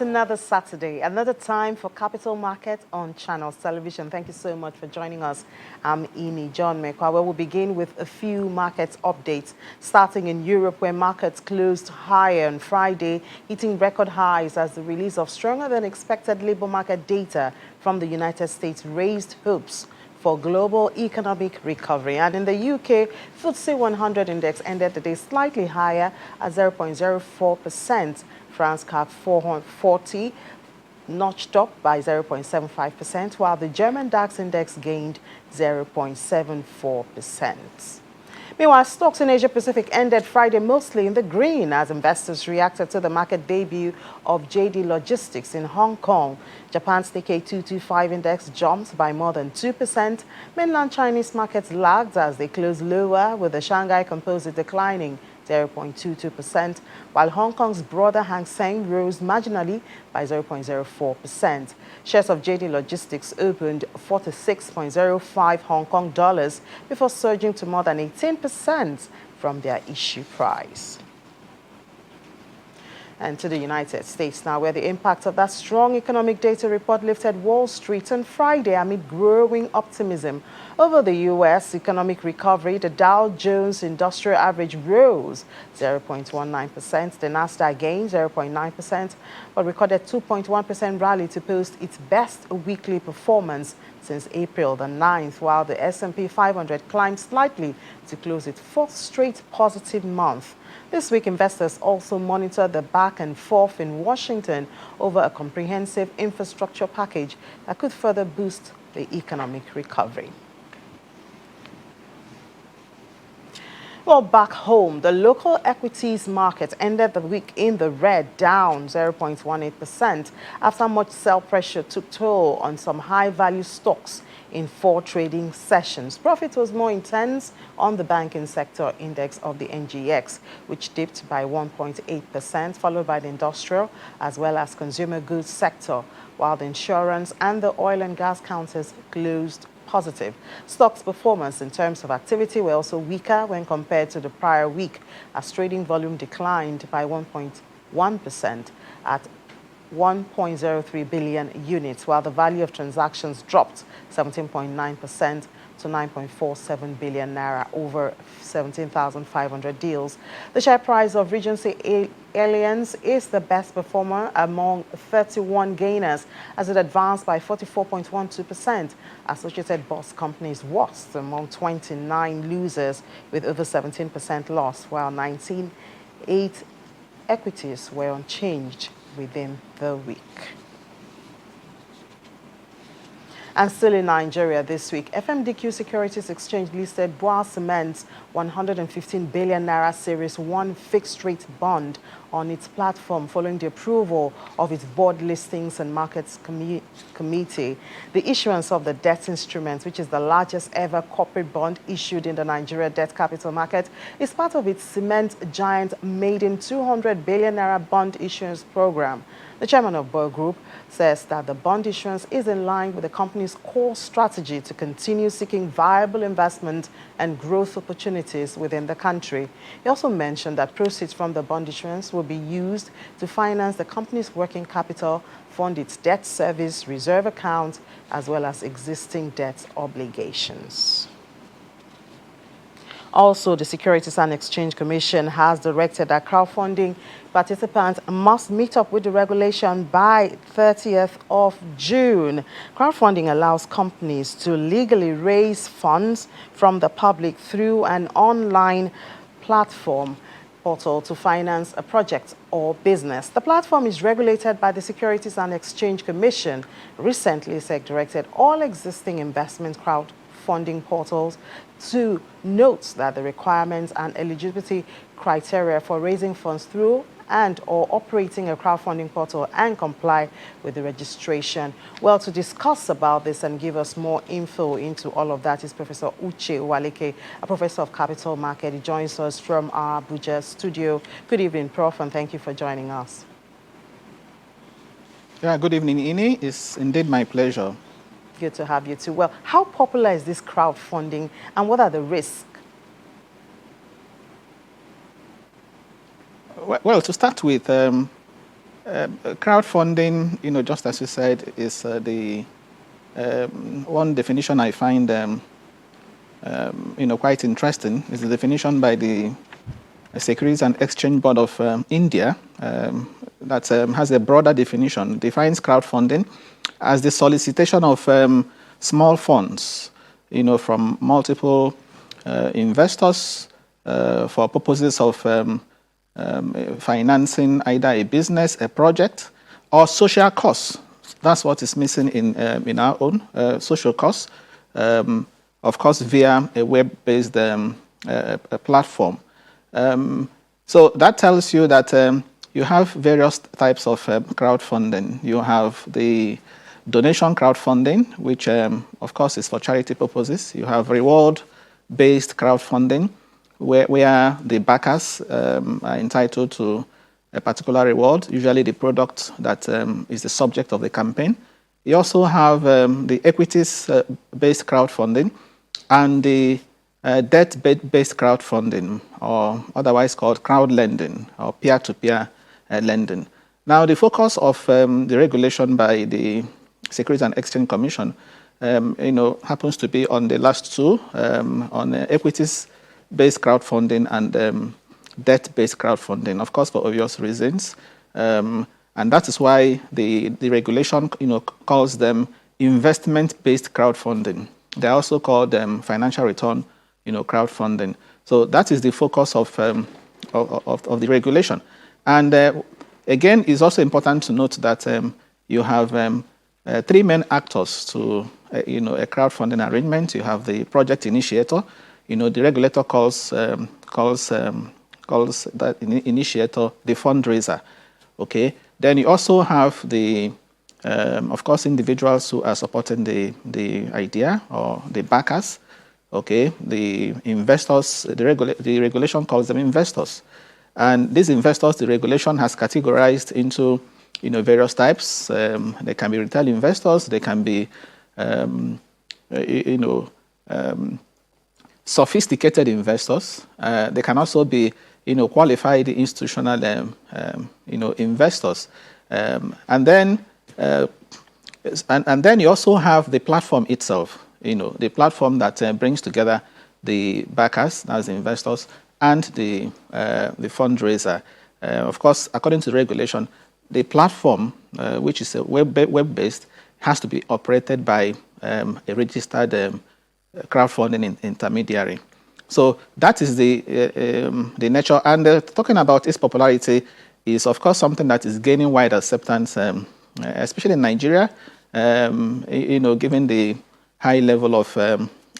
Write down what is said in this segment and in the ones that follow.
It's another Saturday, another time for Capital Market on Channels Television. Thank you so much for joining us. I'm Ini John Mekwa, where we'll begin with a few market updates, starting in Europe, where markets closed higher on Friday, hitting record highs as the release of stronger than expected labor market data from the United States raised hopes for global economic recovery. And in the UK, FTSE 100 index ended the day slightly higher at 0.04%. France CAC 440 notched up by 0.75%, while the German DAX index gained 0.74%. Meanwhile, stocks in Asia-Pacific ended Friday mostly in the green as investors reacted to the market debut of JD Logistics in Hong Kong. Japan's Nikkei 225 index jumped by more than 2%. Mainland Chinese markets lagged as they closed lower, with the Shanghai Composite declining 0.22%, while Hong Kong's broader Hang Seng rose marginally by 0.04%. Shares of JD Logistics opened 46.05 Hong Kong dollars before surging to more than 18% from their issue price. And to the United States now, where the impact of that strong economic data report lifted Wall Street on Friday amid growing optimism over the U.S. economic recovery. The Dow Jones Industrial Average rose 0.19%. The Nasdaq gained 0.9%, but recorded 2.1% rally to post its best weekly performance since April the 9th, while the S&P 500 climbed slightly to close its fourth straight positive month. This week, investors also monitored the back and forth in Washington over a comprehensive infrastructure package that could further boost the economic recovery. Well, back home, the local equities market ended the week in the red, down 0.18%, after much sell pressure took toll on some high-value stocks in 4 trading sessions. Profit was more intense on the banking sector index of the NGX, which dipped by 1.8%, followed by the industrial as well as consumer goods sector, while the insurance and the oil and gas counters closed positive. Stocks' performance in terms of activity were also weaker when compared to the prior week, as trading volume declined by 1.1% at 1.03 billion units, while the value of transactions dropped 17.9% to 9.47 billion naira over 17,500 deals. The share price of Regency Alliance is the best performer among 31 gainers as it advanced by 44.12%. Associated Boss Companies worst among 29 losers with over 17% loss, while 8 equities were unchanged within the week. And still in Nigeria this week, FMDQ Securities Exchange listed Boa Cement's 115 billion naira Series 1 fixed-rate bond on its platform following the approval of its board listings and markets committee. The issuance of the debt instrument, which is the largest ever corporate bond issued in the Nigeria debt capital market, is part of its cement giant maiden 200 billion naira bond issuance program. The chairman of Boa Group says that the bond issuance is in line with the company's core strategy to continue seeking viable investment and growth opportunities within the country. He also mentioned that proceeds from the bond issuance will be used to finance the company's working capital, fund its debt service reserve account, as well as existing debt obligations. Also, the Securities and Exchange Commission has directed that crowdfunding participants must meet up with the regulation by 30th of June. Crowdfunding allows companies to legally raise funds from the public through an online platform portal to finance a project or business. The platform is regulated by the Securities and Exchange Commission. Recently, SEC directed all existing investment crowdfunding portals to note that the requirements and eligibility criteria for raising funds through and or operating a crowdfunding portal and comply with the registration. Well, to discuss about this and give us more info into all of that is Professor Uche Uwaleke, a professor of capital market. He joins us from our Abuja studio. Good evening, Prof, and thank you for joining us. Yeah, good evening, Ini. It's indeed my pleasure. Good to have you too. Well, how popular is this crowdfunding and what are the risks? Well, to start with, Crowdfunding, just as you said, is the one definition I find, quite interesting. Is the definition by the Securities and Exchange Board of India that has a broader definition. Defines crowdfunding as the solicitation of small funds, from multiple investors for purposes of financing either a business, a project, or social costs. That's what is missing in our own social costs, of course, via a web-based a platform. So that tells you that you have various types of crowdfunding. You have the donation crowdfunding, which, of course, is for charity purposes. You have reward-based crowdfunding, where the backers are entitled to a particular reward, usually the product that is the subject of the campaign. You also have the equities-based crowdfunding and the debt-based crowdfunding, or otherwise called crowd lending or peer-to-peer lending. Now, the focus of the regulation by the Securities and Exchange Commission, happens to be on the last two, on equities-based crowdfunding and debt-based crowdfunding, of course, for obvious reasons. And that is why the regulation, calls them investment-based crowdfunding. They're also called financial return, crowdfunding. So that is the focus of the regulation. And again, it's also important to note that you have three main actors to a crowdfunding arrangement. You have the project initiator. The regulator calls that initiator the fundraiser. Okay. Then you also have the of course, individuals who are supporting the idea or the backers. Okay, the investors, the regulation calls them investors. And these investors, the regulation has categorized into, various types. They can be retail investors, they can be, sophisticated investors. They can also be, qualified institutional, investors. And then you also have the platform itself. The platform that brings together the backers, as the investors, and the fundraiser. Of course, according to the regulation, the platform, which is web-based, has to be operated by a registered crowdfunding intermediary. So that is the nature. And talking about its popularity is, of course, something that is gaining wide acceptance, especially in Nigeria. Given the high level of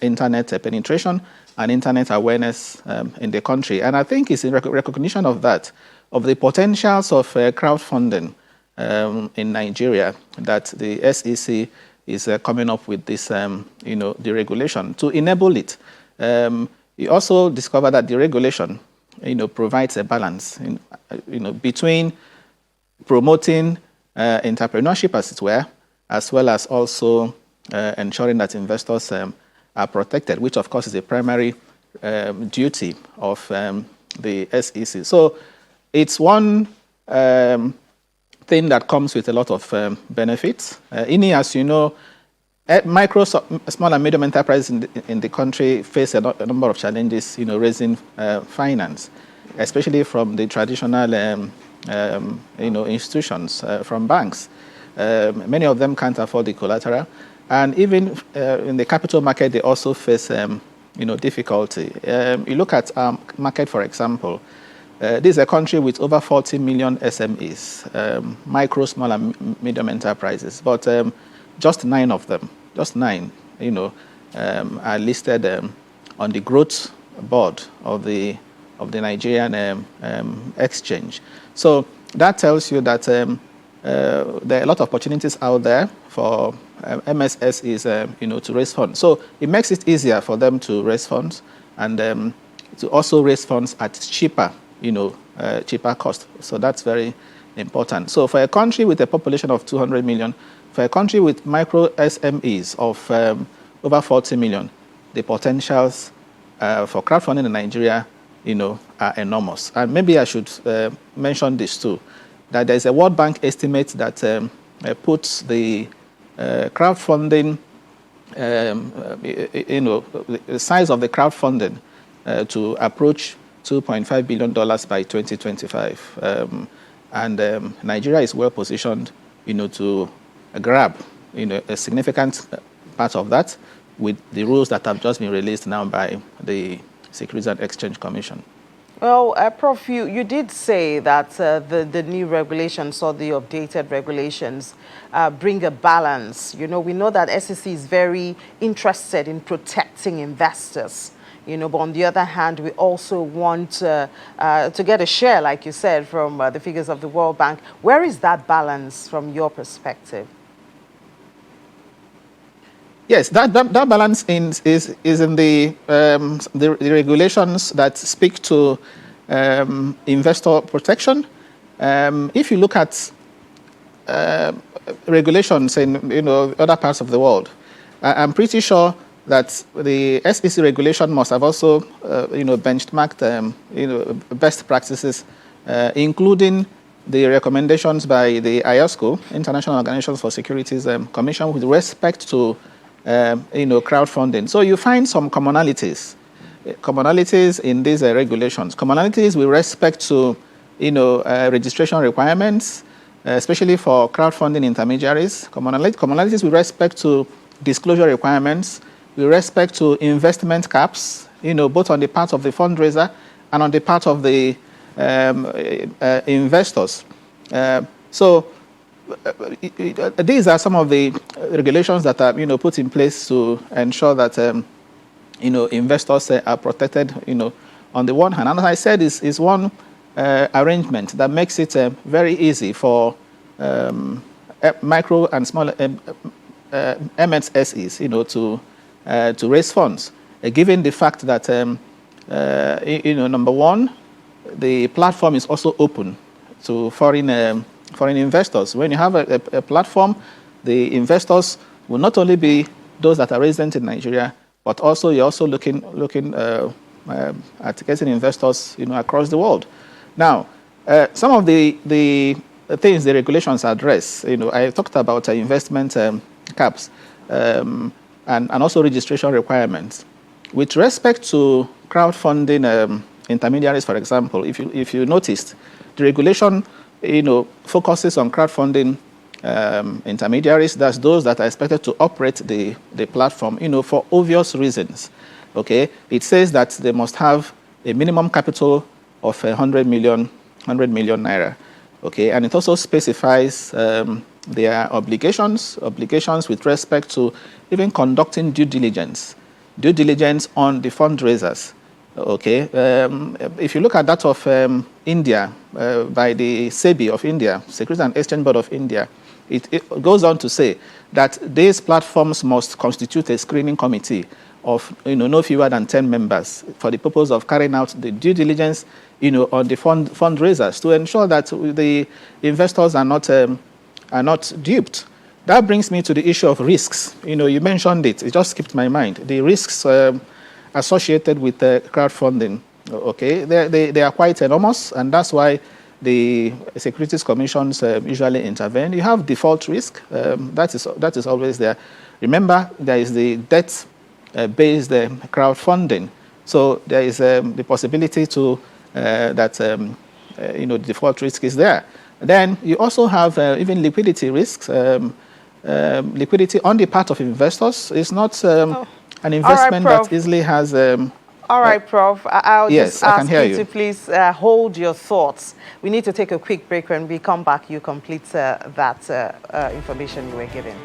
internet penetration and internet awareness in the country. And I think it's in recognition of that, of the potentials of crowdfunding in Nigeria, that the SEC is coming up with this, the regulation to enable it. You also discover that the regulation, provides a balance, between promoting entrepreneurship, as it were, as well as also ensuring that investors are protected, which of course is a primary duty of the SEC. So it's one thing that comes with a lot of benefits. As you know, micro, small and medium enterprises in the country face a number of challenges, raising finance, especially from the traditional institutions, from banks. Many of them can't afford the collateral. And even in the capital market, they also face, difficulty. You look at our market, for example. This is a country with over 40 million SMEs, micro, small, and medium enterprises. But just 9 of them, are listed on the growth board of the Nigerian exchange. So that tells you that there are a lot of opportunities out there for MSSEs, to raise funds. So it makes it easier for them to raise funds and to also raise funds at cheaper, cheaper cost. So that's very important. So for a country with a population of 200 million, for a country with micro SMEs of over 40 million, the potentials for crowdfunding in Nigeria, are enormous. And maybe I should mention this too. that there's a World Bank estimate that puts the crowdfunding, the size of the crowdfunding to approach $2.5 billion by 2025. Nigeria is well positioned, to grab, a significant part of that with the rules that have just been released now by the Securities and Exchange Commission. Well, Prof, you did say that the new regulations or the updated regulations bring a balance. We know that SEC is very interested in protecting investors. But on the other hand, we also want to get a share, like you said, from the figures of the World Bank. Where is that balance from your perspective? Yes, that balance is in the regulations that speak to investor protection. If you look at regulations in other parts of the world, I'm pretty sure that the SEC regulation must have also benchmarked best practices, including the recommendations by the IOSCO, International Organization for Securities Commission, with respect to crowdfunding. So you find some commonalities in these regulations. Commonalities with respect to registration requirements, especially for crowdfunding intermediaries. Commonalities with respect to disclosure requirements, with respect to investment caps, both on the part of the fundraiser and on the part of the investors. These are some of the regulations that are, put in place to ensure that, investors are protected, on the one hand. And as I said, is one arrangement that makes it very easy for micro and small MSSEs, to raise funds, given the fact that, number one, the platform is also open to foreign investors. When you have a platform, the investors will not only be those that are resident in Nigeria, but also you're also looking at getting investors, across the world. Now, some of the things the regulations address, I talked about investment caps and also registration requirements. With respect to crowdfunding intermediaries, for example, if you noticed, the regulation focuses on crowdfunding intermediaries. That's those that are expected to operate the platform, for obvious reasons. Okay, it says that they must have a minimum capital of 100 million naira. Okay, and it also specifies their obligations with respect to even conducting due diligence on the fundraisers. Okay, if you look at that of India by the SEBI of India, Securities and Exchange Board of India, it goes on to say that these platforms must constitute a screening committee of no fewer than 10 members for the purpose of carrying out the due diligence on the fundraisers to ensure that the investors are not duped. That brings me to the issue of risks. You mentioned it just skipped my mind. The risks associated with crowdfunding, okay, they are quite enormous, and that's why the Securities Commissions usually intervene. You have default risk, that is always there. Remember, there is the debt-based crowdfunding, so there is the possibility to that default risk is there. Then you also have even liquidity risks. Liquidity on the part of investors is not an investment that easily has. All right, Prof. I'll yes, just ask you to please hold your thoughts. We need to take a quick break. When we come back, you complete that information you were given.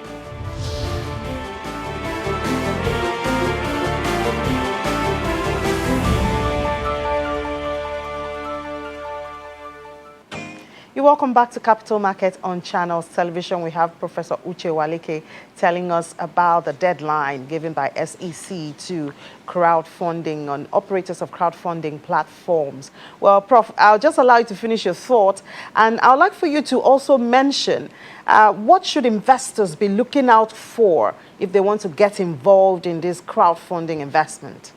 You're welcome back to Capital Market on Channels Television. We have Professor Uche Walike telling us about the deadline given by SEC to crowdfunding on operators of crowdfunding platforms. Well, Prof, I'll just allow you to finish your thought, and I'd like for you to also mention what should investors be looking out for if they want to get involved in this crowdfunding investment?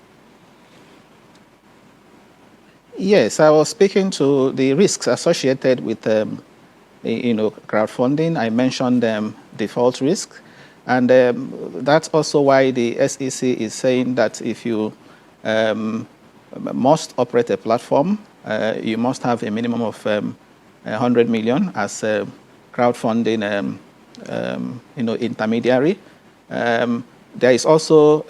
Yes, I was speaking to the risks associated with crowdfunding. I mentioned default risk. And that's also why the SEC is saying that if you must operate a platform, you must have a minimum of 100 million as a crowdfunding intermediary. There is also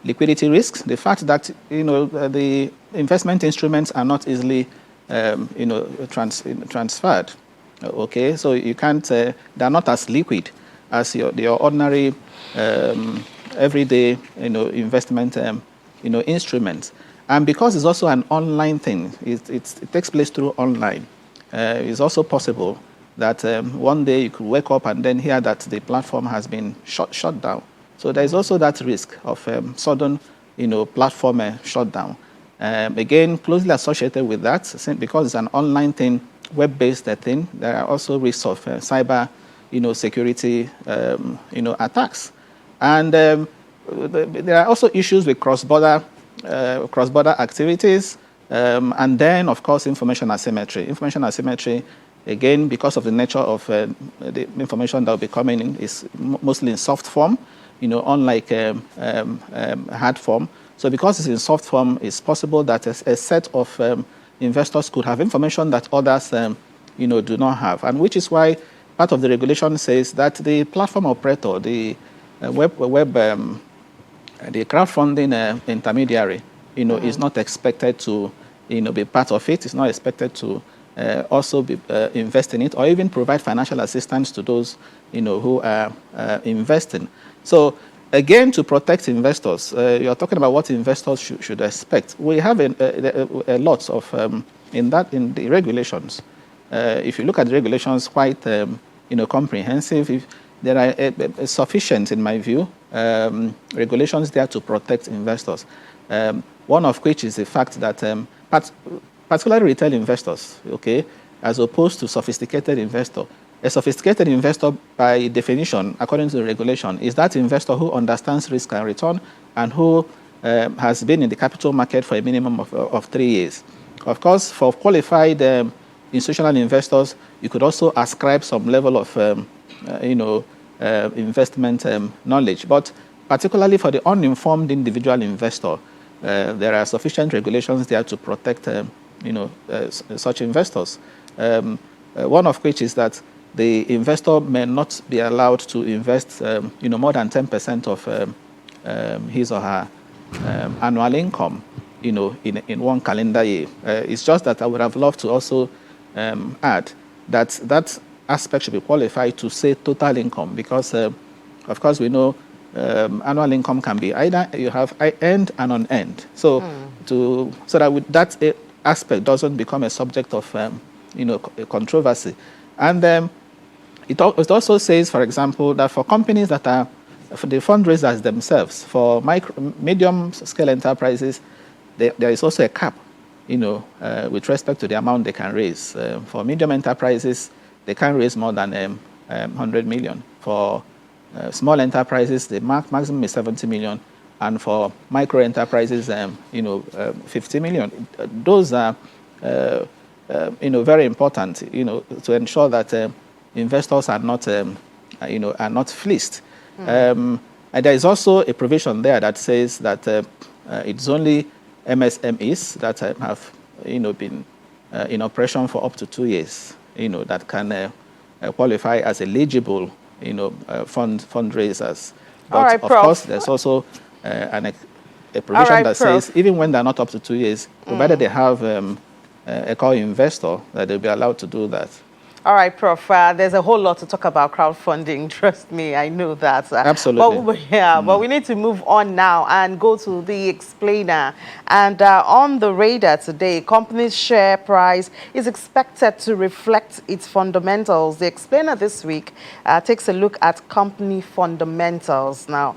liquidity risks. The fact that the investment instruments are not easily transferred. Okay, so you can't. They're not as liquid as your ordinary everyday investment instruments. And because it's also an online thing, it takes place through online. It's also possible that one day you could wake up and then hear that the platform has been shut down. So there is also that risk of sudden, platform shutdown. Again, closely associated with that, because it's an online thing, web-based thing, there are also risks of cyber, security, attacks. And there are also issues with cross-border activities, and then, of course, information asymmetry. Information asymmetry, again, because of the nature of the information that will be coming in, is mostly in soft form, unlike hard form. So because it's in soft form, it's possible that a set of investors could have information that others, do not have, and which is why part of the regulation says that the platform operator, the the crowdfunding intermediary, is not expected to, be part of it. It's not expected to also be invest in it or even provide financial assistance to those, who are investing. So again, to protect investors, you're talking about what investors should expect. We have a lot of in the regulations. If you look at the regulations, quite comprehensive. There are sufficient, in my view, regulations there to protect investors. One of which is the fact that particularly retail investors, okay, as opposed to sophisticated investor. A sophisticated investor, by definition, according to the regulation, is that investor who understands risk and return and who has been in the capital market for a minimum of 3 years. Of course, for qualified institutional investors, you could also ascribe some level of investment knowledge. But particularly for the uninformed individual investor, there are sufficient regulations there to protect such investors. One of which is that the investor may not be allowed to invest more than 10% of his or her annual income in one calendar year. It's just that I would have loved to also add that aspect should be qualified to say total income, because of course we know annual income can be either you have earned and unearned. So that aspect doesn't become a subject of controversy. And it also says, for example, that for companies that are for the fundraisers themselves, for medium scale enterprises, there is also a cap, with respect to the amount they can raise. For medium enterprises, they can raise more than 100 million. For small enterprises, the maximum is 70 million. And for micro enterprises, 50 million. Those are, very important, to ensure that investors are not, are not fleeced. And there is also a provision there that says that it's only MSMEs that have, been in operation for up to 2 years, that can qualify as eligible, fundraisers. But All right, of Prof. course, there's also a provision that says even when they're not up to 2 years, provided they have a core investor, that they'll be allowed to do that. All right, Prof. There's a whole lot to talk about crowdfunding. Trust me, I know that. Absolutely. But we need to move on now and go to the explainer. And on the radar today, company's share price is expected to reflect its fundamentals. The explainer this week takes a look at company fundamentals. Now,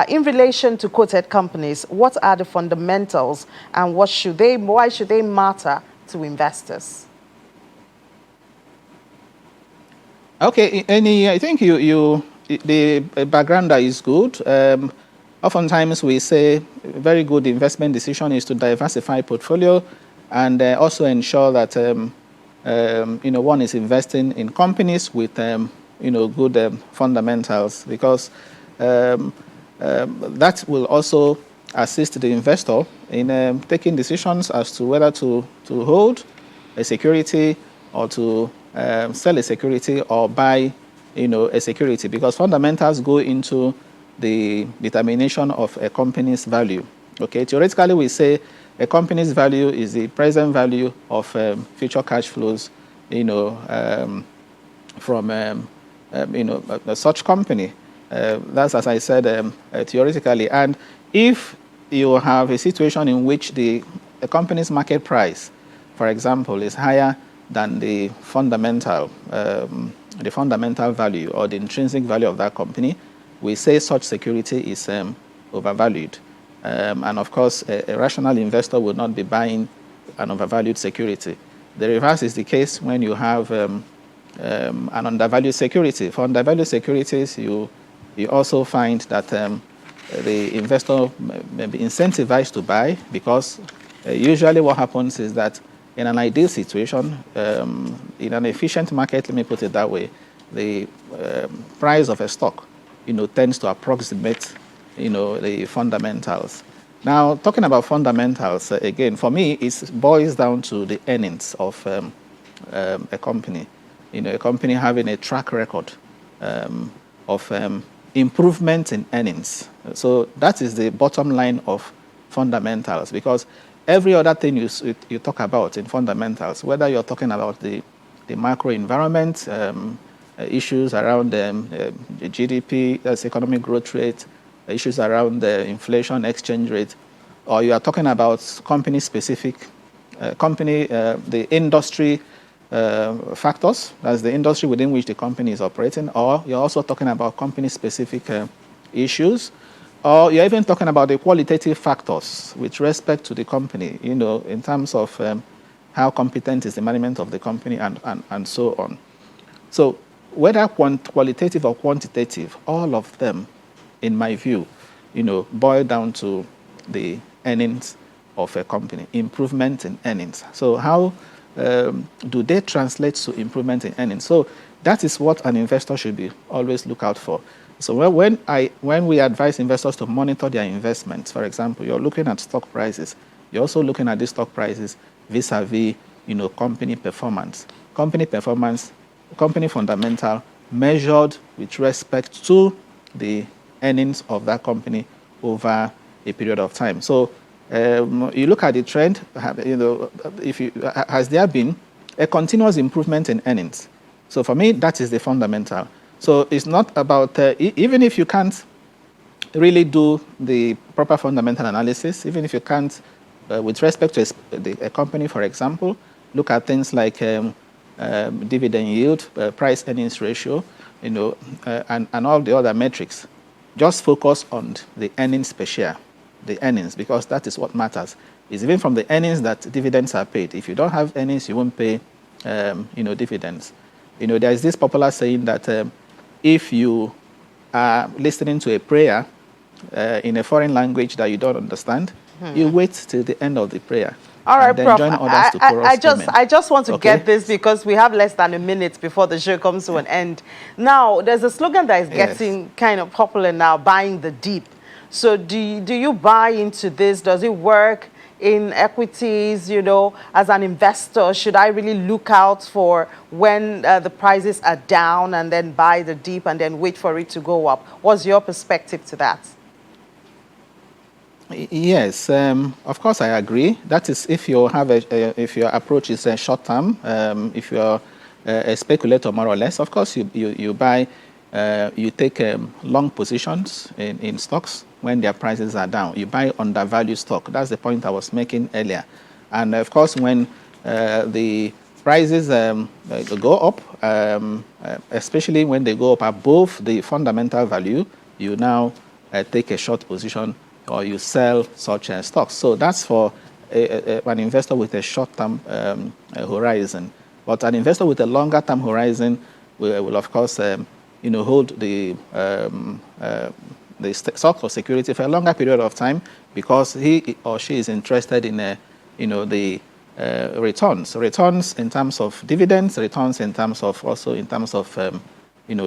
in relation to quoted companies, what are the fundamentals and why should they matter to investors? Okay, I think the background is good. Oftentimes we say a very good investment decision is to diversify portfolio and also ensure that one is investing in companies with good fundamentals, because that will also assist the investor in taking decisions as to whether to hold a security or to sell a security or buy a security, because fundamentals go into the determination of a company's value. Okay, theoretically we say a company's value is the present value of future cash flows, from such company. That's, as I said, theoretically. And if you have a situation in which the company's market price, for example, is higher than the fundamental value or the intrinsic value of that company, we say such security is overvalued. And of course, a rational investor would not be buying an overvalued security. The reverse is the case when you have an undervalued security. For undervalued securities, you also find that the investor may be incentivized to buy, because usually what happens is that in an ideal situation, in an efficient market, let me put it that way, the price of a stock, tends to approximate, the fundamentals. Now, talking about fundamentals, again, for me, it boils down to the earnings of a company. A company having a track record of improvement in earnings. So that is the bottom line of fundamentals, because every other thing you talk about in fundamentals, whether you're talking about the macro environment, issues around the GDP, that's economic growth rate, issues around the inflation, exchange rate, or you are talking about company-specific, the industry factors, that's the industry within which the company is operating, or you're also talking about company-specific issues, or you're even talking about the qualitative factors with respect to the company, in terms of how competent is the management of the company and so on. So whether qualitative or quantitative, all of them, in my view, boil down to the earnings of a company, improvement in earnings. So how do they translate to improvement in earnings? So that is what an investor should be always look out for. So when we advise investors to monitor their investments, for example, you're looking at stock prices, you're also looking at these stock prices vis-a-vis, company performance. Company performance, company fundamental, measured with respect to the earnings of that company over a period of time. So you look at the trend, has there been a continuous improvement in earnings? So for me, that is the fundamental. So it's not about, even if you can't really do the proper fundamental analysis, even if you can't, with respect to a company, for example, look at things like dividend yield, price earnings ratio, and all the other metrics. Just focus on the earnings per share, the earnings, because that is what matters. It's even from the earnings that dividends are paid. If you don't have earnings, you won't pay, dividends. There is this popular saying that if you are listening to a prayer in a foreign language that you don't understand, you wait till the end of the prayer. All right, and then Prof. Join others to chorus I just want to Okay. get this, because we have less than a minute before the show comes to an end. Now, there's a slogan that is getting kind of popular now, buying the deep. So do you buy into this? Does it work in equities? As an investor, should I really look out for when the prices are down and then buy the deep and then wait for it to go up? What's your perspective to that? Yes, of course I agree. That is if you have if your approach is short term, if you're a speculator more or less, of course you buy, you take long positions in stocks when their prices are down. You buy undervalued stock. That's the point I was making earlier. And of course when the prices go up, especially when they go up above the fundamental value, you now take a short position or you sell such stocks. So that's for an investor with a short-term horizon. But an investor with a longer-term horizon will of course, hold the stock or security for a longer period of time, because he or she is interested in, the returns. Returns in terms of dividends, returns in terms of also in terms of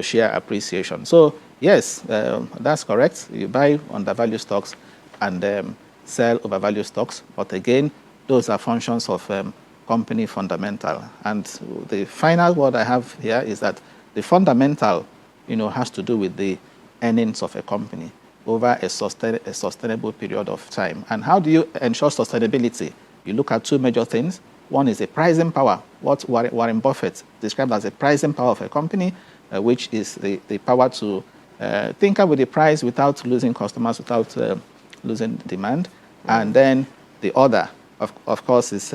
share appreciation. So yes, that's correct. You buy undervalued stocks and sell overvalued stocks. But again, those are functions of company fundamental. And the final word I have here is that the fundamental, has to do with the earnings of a company over a sustainable period of time. And how do you ensure sustainability? You look at two major things. One is the pricing power, what Warren Buffett described as the pricing power of a company, which is the power to tinker with the price without losing customers, without losing demand. And then the other, of course, is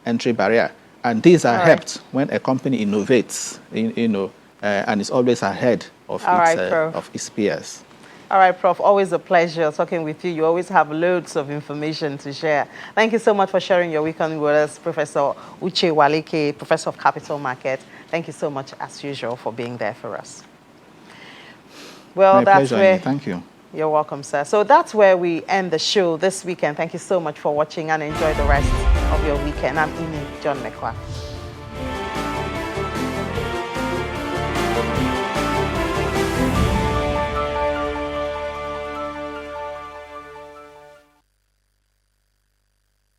entry barrier. And these are helped when a company innovates, and is always ahead of its peers. All right, Prof. Always a pleasure talking with you. You always have loads of information to share. Thank you so much for sharing your weekend with us, Professor Uche Walike, Professor of Capital Market. Thank you so much, as usual, for being there for us. Well, My that's pleasure, where... Thank you. You're welcome, sir. So that's where we end the show this weekend. Thank you so much for watching and enjoy the rest of your weekend. I'm Amy John McClark.